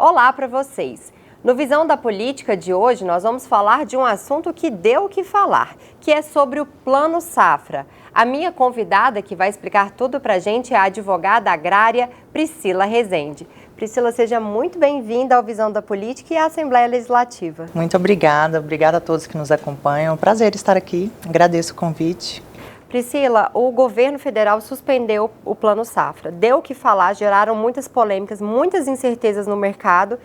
Olá para vocês! No Visão da Política de hoje, nós vamos falar de um assunto que deu o que falar, que é sobre o Plano Safra. A minha convidada que vai explicar tudo para a gente é a advogada agrária Priscila Rezende. Priscila, seja muito bem-vinda ao Visão da Política e à Assembleia Legislativa. Muito obrigada a todos que nos acompanham. É um prazer estar aqui, agradeço o convite. Priscila, o governo federal suspendeu o Plano Safra. Deu o que falar, geraram muitas polêmicas, muitas incertezas no mercado.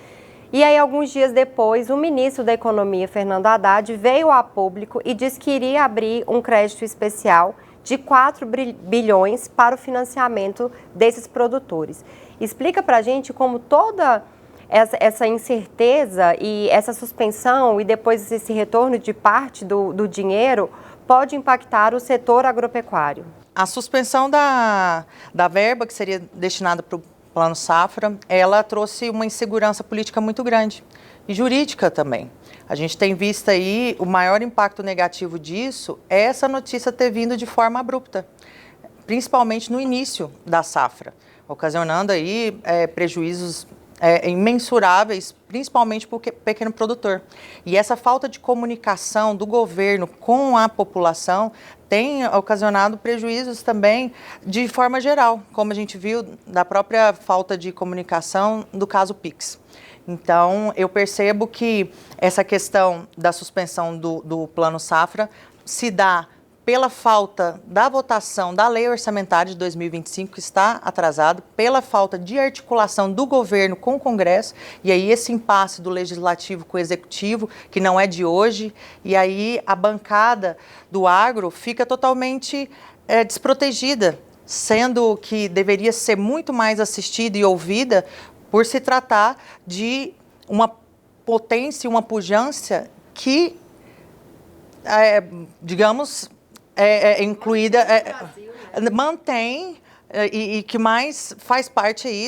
E aí, alguns dias depois, o ministro da Economia, Fernando Haddad, veio a público e disse que iria abrir um crédito especial de 4 bilhões para o financiamento desses produtores. Explica para a gente como toda essa incerteza e essa suspensão e depois esse retorno de parte do dinheiro pode impactar o setor agropecuário. A suspensão da verba que seria destinada para o Plano Safra, ela trouxe uma insegurança política muito grande e jurídica também. A gente tem visto aí o maior impacto negativo disso é essa notícia ter vindo de forma abrupta, principalmente no início da safra, ocasionando aí prejuízos imensuráveis, principalmente para o pequeno produtor. E essa falta de comunicação do governo com a população tem ocasionado prejuízos também de forma geral, como a gente viu da própria falta de comunicação do caso Pix. Então, eu percebo que essa questão da suspensão do Plano Safra se dá pela falta da votação da Lei Orçamentária de 2025, que está atrasado, pela falta de articulação do governo com o Congresso, e aí esse impasse do Legislativo com o Executivo, que não é de hoje, e aí a bancada do agro fica totalmente desprotegida, sendo que deveria ser muito mais assistida e ouvida por se tratar de uma potência, uma pujança que, digamos, incluída, mantém e que mais faz parte aí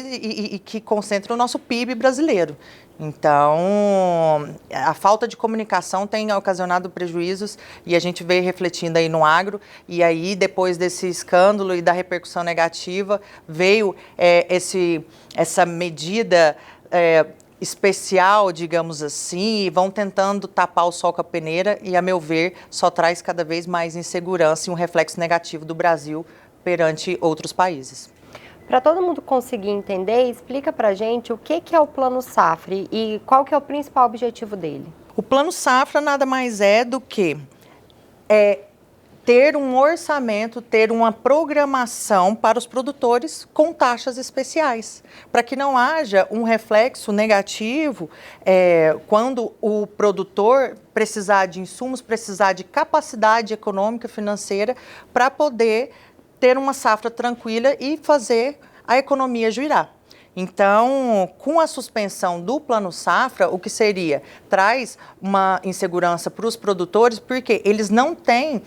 e que concentra o nosso PIB brasileiro. Então, a falta de comunicação tem ocasionado prejuízos e a gente vê refletindo aí no agro. E aí, depois desse escândalo e da repercussão negativa, veio essa medida especial, digamos assim, e vão tentando tapar o sol com a peneira e, a meu ver, só traz cada vez mais insegurança e um reflexo negativo do Brasil perante outros países. Para todo mundo conseguir entender, explica para a gente o que é o Plano Safra e qual que é o principal objetivo dele. O Plano Safra nada mais é do que ter um orçamento, ter uma programação para os produtores com taxas especiais, para que não haja um reflexo negativo quando o produtor precisar de insumos, precisar de capacidade econômica, financeira, para poder ter uma safra tranquila e fazer a economia girar. Então, com a suspensão do Plano Safra, o que seria? Traz uma insegurança para os produtores, porque eles não têm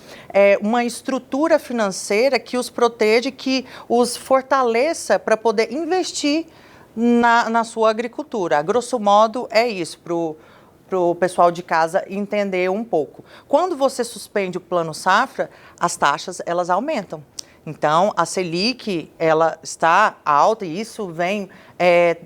uma estrutura financeira que os proteja, que os fortaleça para poder investir na sua agricultura. A grosso modo, é isso, para o pessoal de casa entender um pouco. Quando você suspende o Plano Safra, as taxas elas aumentam. Então, a Selic, ela está alta e isso vem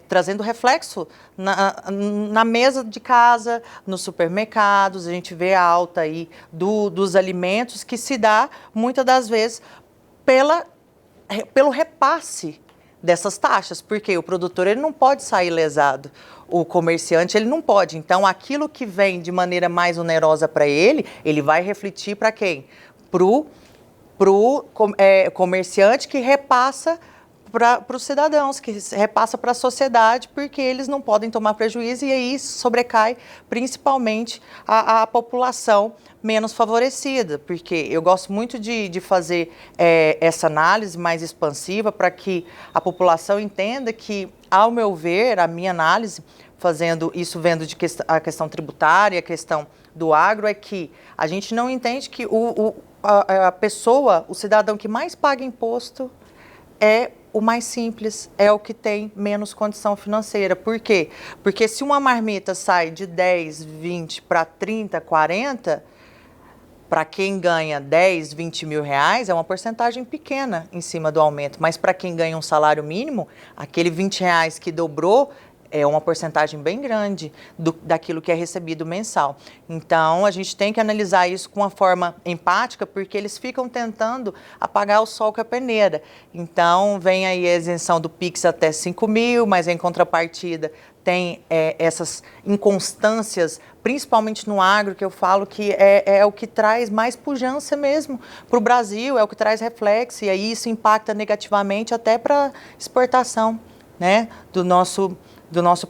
trazendo reflexo na mesa de casa, nos supermercados. A gente vê a alta aí dos alimentos que se dá, muitas das vezes, pelo repasse dessas taxas, porque o produtor ele não pode sair lesado, o comerciante ele não pode. Então, aquilo que vem de maneira mais onerosa para ele vai refletir para quem? Para o comerciante que repassa para os cidadãos, que repassa para a sociedade, porque eles não podem tomar prejuízo e aí sobrecai principalmente a população menos favorecida, porque eu gosto muito de fazer essa análise mais expansiva para que a população entenda que, ao meu ver, a minha análise, fazendo isso vendo a questão tributária, a questão do agro, é que a gente não entende que a pessoa, o cidadão que mais paga imposto é o mais simples, é o que tem menos condição financeira. Por quê? Porque se uma marmita sai de 10, 20 para 30, 40, para quem ganha 10, 20 mil reais, é uma porcentagem pequena em cima do aumento. Mas para quem ganha um salário mínimo, aquele 20 reais que dobrou é uma porcentagem bem grande daquilo que é recebido mensal. Então, a gente tem que analisar isso com uma forma empática, porque eles ficam tentando apagar o sol com a peneira. Então, vem aí a isenção do Pix até 5 mil, mas em contrapartida tem essas inconstâncias, principalmente no agro, que eu falo que é o que traz mais pujança mesmo para o Brasil, é o que traz reflexo, e aí isso impacta negativamente até para exportação, né, do nosso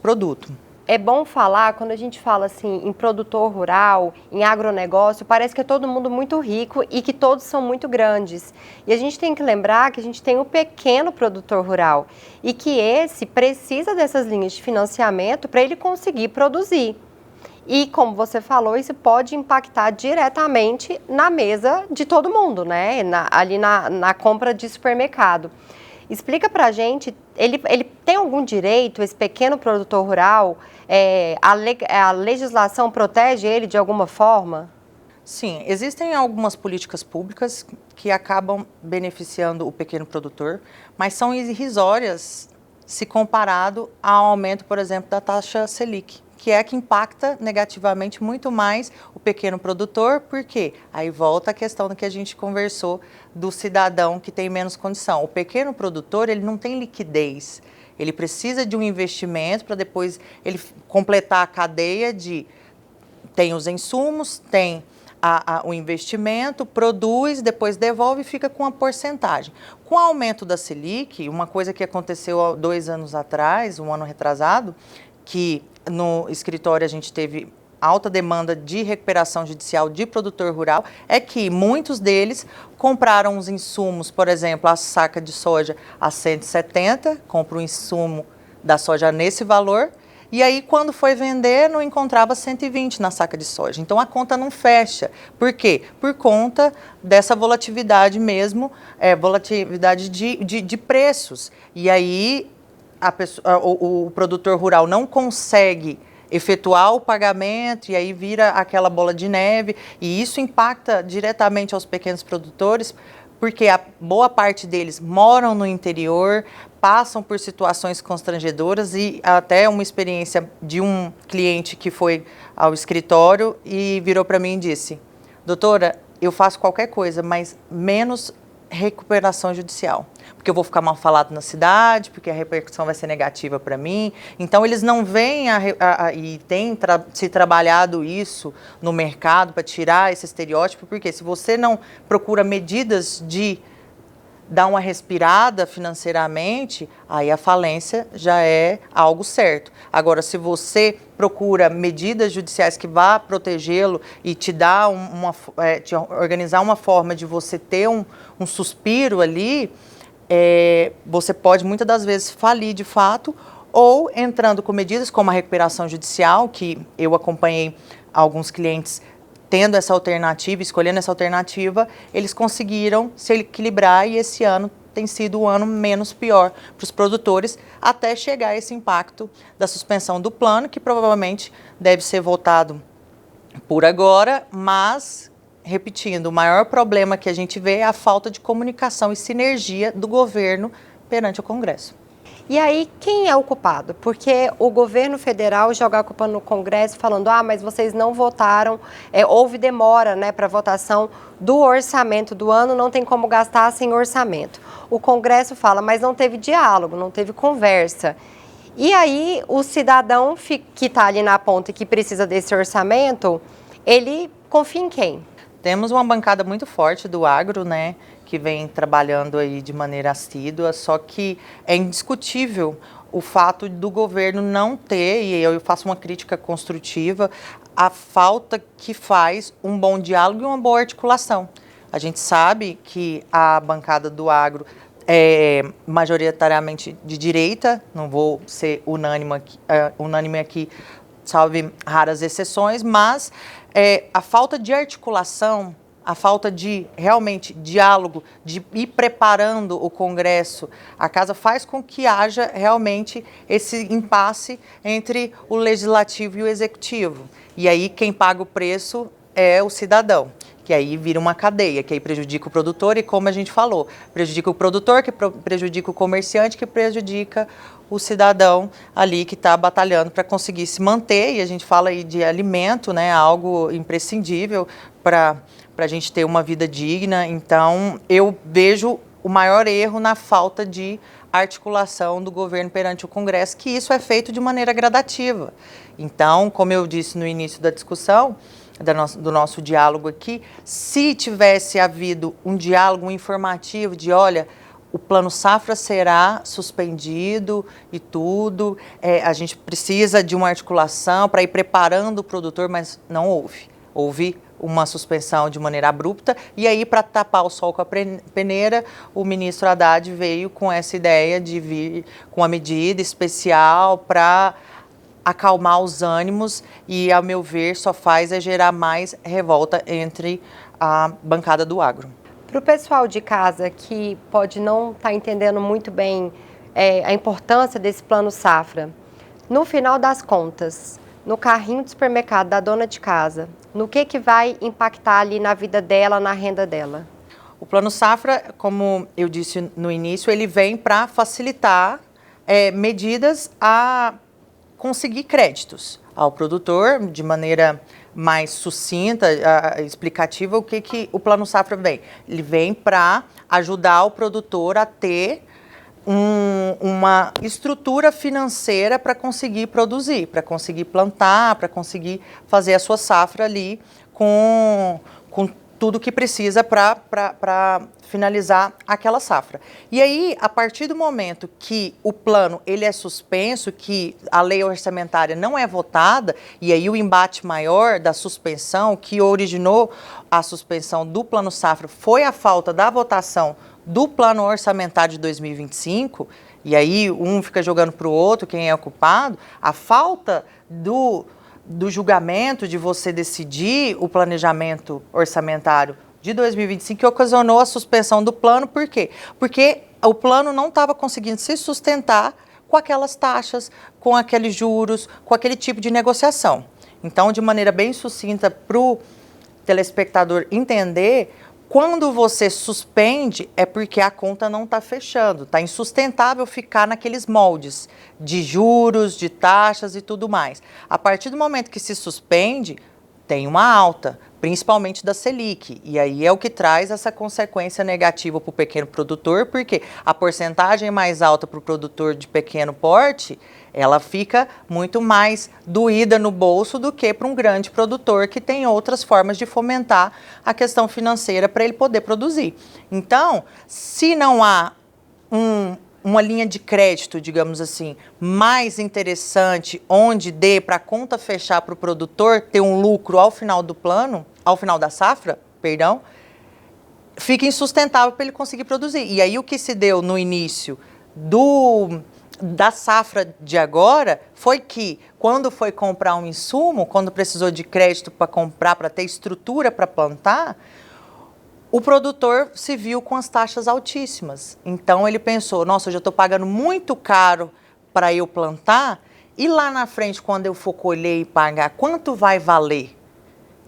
produto. É bom falar, quando a gente fala assim em produtor rural, em agronegócio, parece que é todo mundo muito rico e que todos são muito grandes. E a gente tem que lembrar que a gente tem o pequeno produtor rural e que esse precisa dessas linhas de financiamento para ele conseguir produzir. E como você falou, isso pode impactar diretamente na mesa de todo mundo, né? Ali na compra de supermercado. Explica pra gente, ele tem algum direito, esse pequeno produtor rural, a legislação protege ele de alguma forma? Sim, existem algumas políticas públicas que acabam beneficiando o pequeno produtor, mas são irrisórias se comparado ao aumento, por exemplo, da taxa Selic, que é que impacta negativamente muito mais o pequeno produtor, porque aí volta a questão do que a gente conversou do cidadão que tem menos condição. O pequeno produtor, ele não tem liquidez, ele precisa de um investimento para depois ele completar a cadeia tem os insumos, tem o investimento, produz, depois devolve e fica com uma porcentagem. Com o aumento da Selic, uma coisa que aconteceu há 2 anos atrás, um ano retrasado, que no escritório a gente teve alta demanda de recuperação judicial de produtor rural, é que muitos deles compraram os insumos, por exemplo, a saca de soja a 170, compra o insumo da soja nesse valor, e aí quando foi vender não encontrava 120 na saca de soja. Então a conta não fecha. Por quê? Por conta dessa volatilidade mesmo, volatilidade de preços. E aí o produtor rural não consegue efetuar o pagamento e aí vira aquela bola de neve, e isso impacta diretamente aos pequenos produtores, porque a boa parte deles moram no interior, passam por situações constrangedoras, e até uma experiência de um cliente que foi ao escritório e virou para mim e disse: doutora, eu faço qualquer coisa, mas menos recuperação judicial, porque eu vou ficar mal falado na cidade, porque a repercussão vai ser negativa para mim. Então eles não veem e tem se trabalhado isso no mercado para tirar esse estereótipo, porque se você não procura medidas de dar uma respirada financeiramente, aí a falência já é algo certo. Agora, se você procura medidas judiciais que vá protegê-lo e te dar te organizar uma forma de você ter um suspiro ali, você pode muitas das vezes falir de fato, ou entrando com medidas como a recuperação judicial, que eu acompanhei alguns clientes tendo essa alternativa, escolhendo essa alternativa, eles conseguiram se equilibrar, e esse ano tem sido o ano menos pior para os produtores, até chegar a esse impacto da suspensão do plano, que provavelmente deve ser votado por agora, mas, repetindo, o maior problema que a gente vê é a falta de comunicação e sinergia do governo perante o Congresso. E aí, quem é o culpado? Porque o governo federal joga a culpa no Congresso falando: mas vocês não votaram, houve demora, né, para votação do orçamento do ano, não tem como gastar sem orçamento. O Congresso fala: mas não teve diálogo, não teve conversa. E aí, o cidadão que está ali na ponta e que precisa desse orçamento, ele confia em quem? Temos uma bancada muito forte do agro, né, que vem trabalhando aí de maneira assídua, só que é indiscutível o fato do governo não ter, e eu faço uma crítica construtiva, a falta que faz um bom diálogo e uma boa articulação. A gente sabe que a bancada do agro é majoritariamente de direita, não vou ser unânime aqui, salve raras exceções, mas a falta de articulação, a falta de realmente diálogo, de ir preparando o Congresso, a casa faz com que haja realmente esse impasse entre o Legislativo e o Executivo. E aí quem paga o preço é o cidadão, que aí vira uma cadeia, que aí prejudica o produtor e, como a gente falou, prejudica o produtor, que prejudica o comerciante, que prejudica o cidadão ali que está batalhando para conseguir se manter. E a gente fala aí de alimento, né, algo imprescindível para a gente ter uma vida digna. Então, eu vejo o maior erro na falta de articulação do governo perante o Congresso, que isso é feito de maneira gradativa. Então, como eu disse no início da discussão, do nosso diálogo aqui, se tivesse havido um diálogo informativo de, olha, o Plano Safra será suspendido e tudo, a gente precisa de uma articulação para ir preparando o produtor, mas não houve. Houve uma suspensão de maneira abrupta, e aí, para tapar o sol com a peneira, o ministro Haddad veio com essa ideia de vir com uma medida especial para acalmar os ânimos e, ao meu ver, só faz gerar mais revolta entre a bancada do agro. Para o pessoal de casa que pode não estar entendendo muito bem a importância desse Plano Safra, no final das contas, no carrinho de supermercado da dona de casa, no que vai impactar ali na vida dela, na renda dela? O Plano Safra, como eu disse no início, ele vem para facilitar medidas a conseguir créditos ao produtor de maneira mais sucinta, explicativa. O que o Plano Safra vem? Ele vem para ajudar o produtor a ter uma estrutura financeira para conseguir produzir, para conseguir plantar, para conseguir fazer a sua safra ali com tudo que precisa para finalizar aquela safra. E aí, a partir do momento que o plano ele é suspenso, que a lei orçamentária não é votada, e aí o embate maior da suspensão, que originou a suspensão do Plano Safra, foi a falta da votação do Plano Orçamentário de 2025, e aí um fica jogando para o outro quem é o culpado, a falta do julgamento de você decidir o planejamento orçamentário de 2025 que ocasionou a suspensão do plano. Por quê? Porque o plano não estava conseguindo se sustentar com aquelas taxas, com aqueles juros, com aquele tipo de negociação. Então, de maneira bem sucinta para o telespectador entender, quando você suspende é porque a conta não está fechando, está insustentável ficar naqueles moldes de juros, de taxas e tudo mais. A partir do momento que se suspende, tem uma alta, principalmente da Selic, e aí é o que traz essa consequência negativa para o pequeno produtor, porque a porcentagem mais alta para o produtor de pequeno porte, ela fica muito mais doída no bolso do que para um grande produtor que tem outras formas de fomentar a questão financeira para ele poder produzir. Então, se não há uma linha de crédito, digamos assim, mais interessante, onde dê para a conta fechar para o produtor ter um lucro ao final do plano, ao final da safra, perdão, fica insustentável para ele conseguir produzir. E aí o que se deu no início da safra de agora foi que, quando foi comprar um insumo, quando precisou de crédito para comprar, para ter estrutura para plantar, o produtor se viu com as taxas altíssimas. Então ele pensou, nossa, eu já estou pagando muito caro para eu plantar, e lá na frente, quando eu for colher e pagar, quanto vai valer?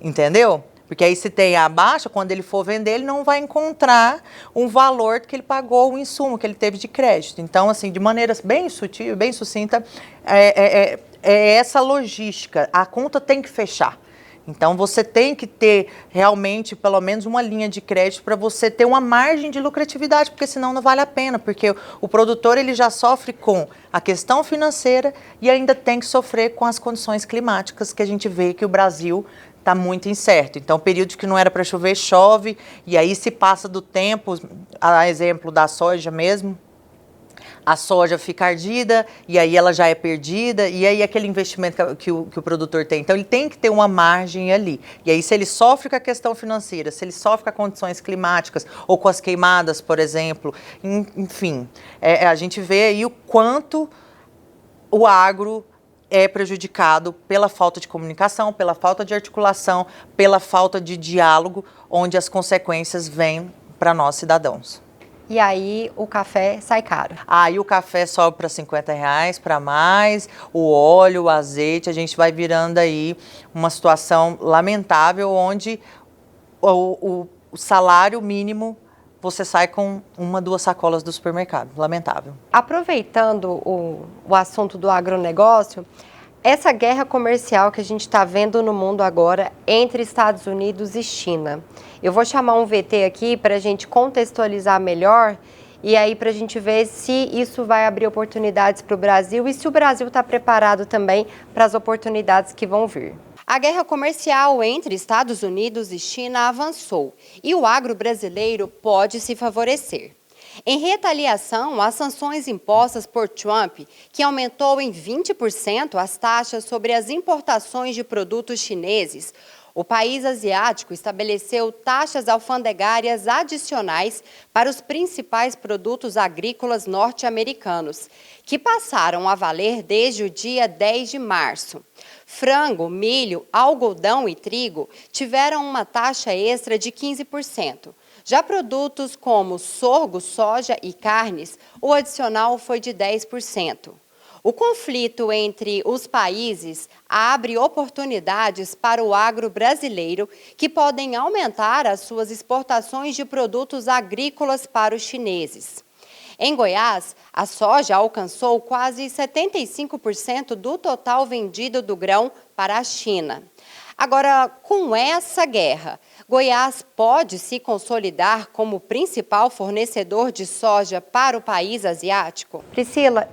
Entendeu? Porque aí, se tem a baixa, quando ele for vender, ele não vai encontrar um valor que ele pagou, o insumo que ele teve de crédito. Então, assim, de maneira bem sutil, bem sucinta, é essa logística. A conta tem que fechar. Então, você tem que ter realmente pelo menos uma linha de crédito para você ter uma margem de lucratividade, porque senão não vale a pena, porque o produtor ele já sofre com a questão financeira e ainda tem que sofrer com as condições climáticas que a gente vê que o Brasil está muito incerto. Então, período que não era para chover, chove, e aí se passa do tempo, a exemplo da soja mesmo, a soja fica ardida, e aí ela já é perdida, e aí aquele investimento que o produtor tem. Então, ele tem que ter uma margem ali. E aí, se ele sofre com a questão financeira, se ele sofre com as condições climáticas, ou com as queimadas, por exemplo, enfim, a gente vê aí o quanto o agro é prejudicado pela falta de comunicação, pela falta de articulação, pela falta de diálogo, onde as consequências vêm para nós cidadãos. E aí o café sai caro. Aí o café sobe para R$50 para mais, o óleo, o azeite, a gente vai virando aí uma situação lamentável onde o salário mínimo, você sai com 1, 2 sacolas do supermercado. Lamentável. Aproveitando o assunto do agronegócio, essa guerra comercial que a gente está vendo no mundo agora entre Estados Unidos e China. Eu vou chamar um VT aqui para a gente contextualizar melhor e aí para a gente ver se isso vai abrir oportunidades para o Brasil e se o Brasil está preparado também para as oportunidades que vão vir. A guerra comercial entre Estados Unidos e China avançou e o agro brasileiro pode se favorecer. Em retaliação às sanções impostas por Trump, que aumentou em 20% as taxas sobre as importações de produtos chineses, o país asiático estabeleceu taxas alfandegárias adicionais para os principais produtos agrícolas norte-americanos, que passaram a valer desde o dia 10 de março. Frango, milho, algodão e trigo tiveram uma taxa extra de 15%. Já produtos como sorgo, soja e carnes, o adicional foi de 10%. O conflito entre os países abre oportunidades para o agro brasileiro, que podem aumentar as suas exportações de produtos agrícolas para os chineses. Em Goiás, a soja alcançou quase 75% do total vendido do grão para a China. Agora, com essa guerra, Goiás pode se consolidar como principal fornecedor de soja para o país asiático? Priscila,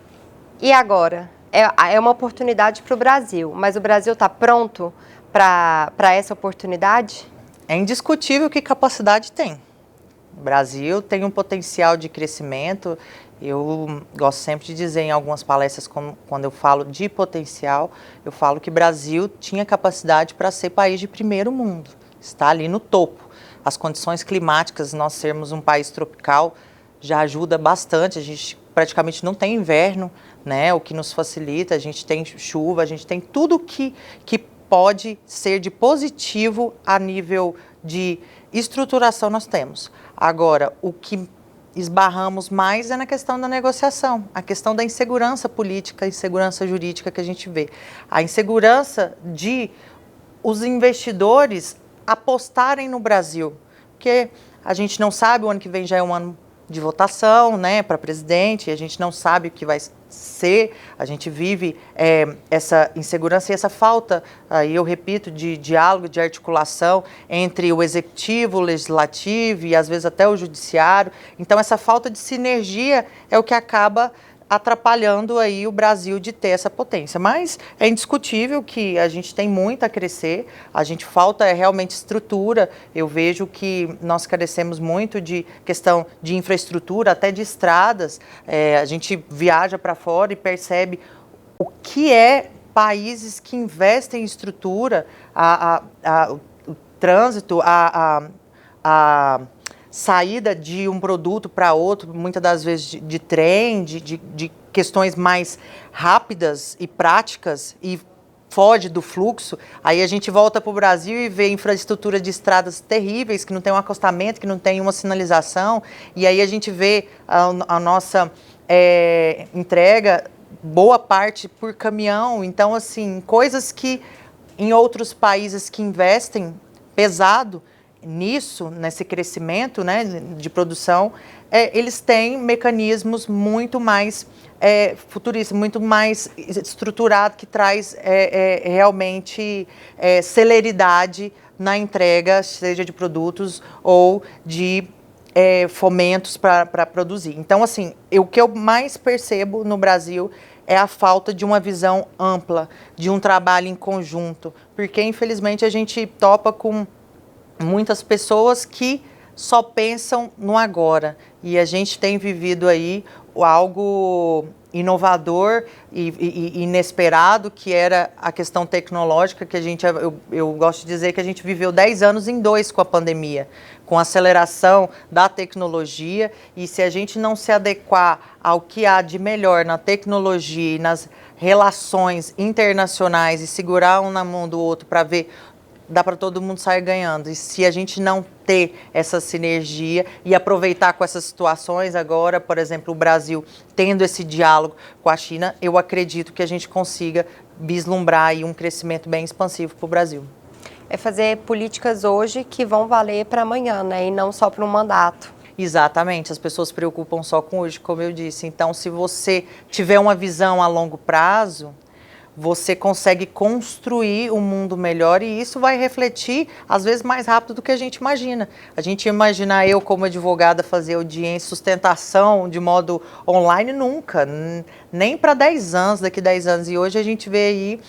e agora? É uma oportunidade para o Brasil, mas o Brasil está pronto para essa oportunidade? É indiscutível que capacidade tem. O Brasil tem um potencial de crescimento. Eu gosto sempre de dizer em algumas palestras, quando eu falo de potencial, eu falo que o Brasil tinha capacidade para ser país de primeiro mundo. Está ali no topo. As condições climáticas, nós sermos um país tropical, já ajuda bastante. A gente praticamente não tem inverno, né? O que nos facilita, a gente tem chuva, a gente tem tudo que pode ser de positivo a nível de estruturação nós temos. Agora, o que esbarramos mais é na questão da negociação, a questão da insegurança política, insegurança jurídica que a gente vê. A insegurança de os investidores apostarem no Brasil, porque a gente não sabe, o ano que vem já é um ano de votação, né, para presidente, a gente não sabe o que vai ser, a gente vive essa insegurança e essa falta, aí eu repito, de diálogo, de articulação entre o executivo, o legislativo e às vezes até o judiciário. Então essa falta de sinergia é o que acaba atrapalhando aí o Brasil de ter essa potência. Mas é indiscutível que a gente tem muito a crescer, a gente falta realmente estrutura. Eu vejo que nós carecemos muito de questão de infraestrutura, até de estradas. A gente viaja para fora e percebe o que é países que investem em estrutura, o trânsito, a saída de um produto para outro, muitas das vezes de trem, de questões mais rápidas e práticas e foge do fluxo. Aí a gente volta para o Brasil e vê infraestrutura de estradas terríveis, que não tem um acostamento, que não tem uma sinalização, e aí a gente vê a nossa entrega, boa parte por caminhão. Então, assim, coisas que em outros países que investem pesado nisso, nesse crescimento, né, de produção, eles têm mecanismos muito mais futuristas, muito mais estruturado, que traz realmente celeridade na entrega, seja de produtos ou de fomentos para produzir. Então, assim, o que eu mais percebo no Brasil é a falta de uma visão ampla, de um trabalho em conjunto, porque infelizmente a gente topa com muitas pessoas que só pensam no agora, e a gente tem vivido aí algo inovador e inesperado, que era a questão tecnológica, que eu gosto de dizer que a gente viveu 10 anos em 2 com a pandemia, com a aceleração da tecnologia, e se a gente não se adequar ao que há de melhor na tecnologia e nas relações internacionais e segurar um na mão do outro para ver, dá para todo mundo sair ganhando. E se a gente não ter essa sinergia e aproveitar com essas situações agora, por exemplo, o Brasil tendo esse diálogo com a China, eu acredito que a gente consiga vislumbrar aí um crescimento bem expansivo para o Brasil. é fazer políticas hoje que vão valer para amanhã, né? E não só para um mandato. Exatamente, as pessoas se preocupam só com hoje, como eu disse. Então, se você tiver uma visão a longo prazo, você consegue construir um mundo melhor e isso vai refletir, às vezes, mais rápido do que a gente imagina. A gente imagina eu, como advogada, fazer audiência, sustentação de modo online, nunca, nem para 10 anos, daqui 10 anos. E hoje a gente vê aí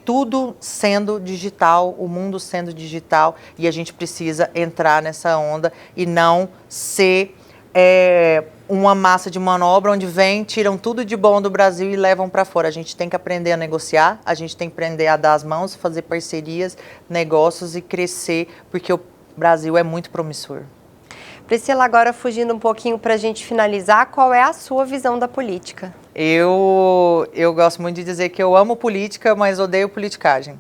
tudo sendo digital, o mundo sendo digital, e a gente precisa entrar nessa onda e não ser uma massa de manobra onde tiram tudo de bom do Brasil e levam para fora. A gente tem que aprender a negociar, a gente tem que aprender a dar as mãos, fazer parcerias, negócios e crescer, porque o Brasil é muito promissor. Priscila, agora fugindo um pouquinho para a gente finalizar, qual é a sua visão da política? Eu gosto muito de dizer que eu amo política, mas odeio politicagem.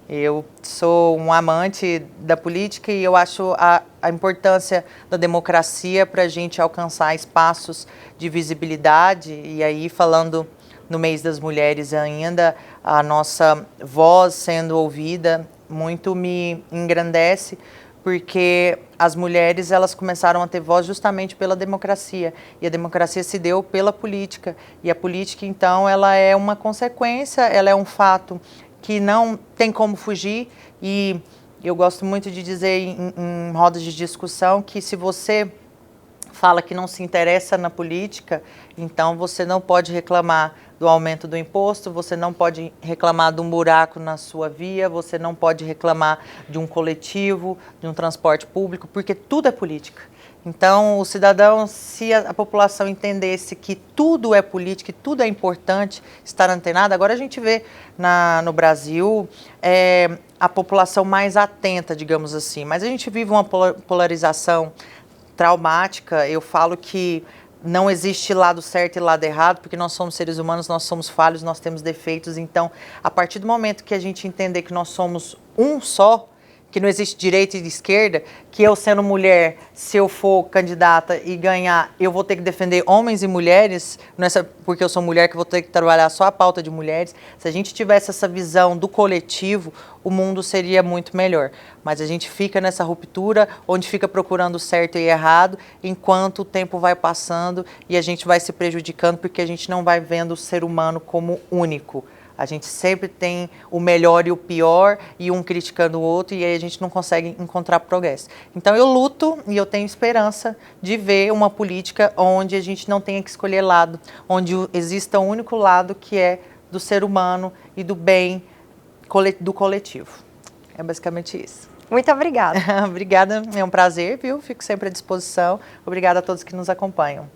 Eu sou um amante da política e eu acho a importância da democracia para a gente alcançar espaços de visibilidade. E aí, falando no mês das mulheres ainda, a nossa voz sendo ouvida muito me engrandece, porque as mulheres elas começaram a ter voz justamente pela democracia, e a democracia se deu pela política, e a política então ela é uma consequência, ela é um fato que não tem como fugir, e eu gosto muito de dizer em rodas de discussão que se você fala que não se interessa na política, então você não pode reclamar do aumento do imposto, você não pode reclamar de um buraco na sua via, você não pode reclamar de um coletivo, de um transporte público, porque tudo é política. Então, o cidadão, se a população entendesse que tudo é política, que tudo é importante estar antenado, agora a gente vê no Brasil a população mais atenta, digamos assim, mas a gente vive uma polarização traumática. Eu falo que não existe lado certo e lado errado, porque nós somos seres humanos, nós somos falhos, nós temos defeitos. Então, a partir do momento que a gente entender que nós somos um só, que não existe direita e esquerda, que eu sendo mulher, se eu for candidata e ganhar, eu vou ter que defender homens e mulheres, não é porque eu sou mulher que vou ter que trabalhar só a pauta de mulheres. Se a gente tivesse essa visão do coletivo, o mundo seria muito melhor. Mas a gente fica nessa ruptura, onde fica procurando certo e errado, enquanto o tempo vai passando e a gente vai se prejudicando, porque a gente não vai vendo o ser humano como único. A gente sempre tem o melhor e o pior, e um criticando o outro, e aí a gente não consegue encontrar progresso. Então eu luto e eu tenho esperança de ver uma política onde a gente não tenha que escolher lado, onde exista um único lado que é do ser humano e do bem do coletivo. É basicamente isso. Muito obrigada. Obrigada, é um prazer, viu? Fico sempre à disposição. Obrigada a todos que nos acompanham.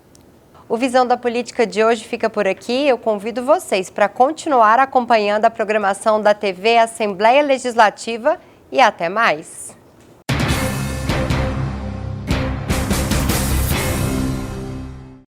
O Visão da Política de hoje fica por aqui. Eu convido vocês para continuar acompanhando a programação da TV Assembleia Legislativa e até mais.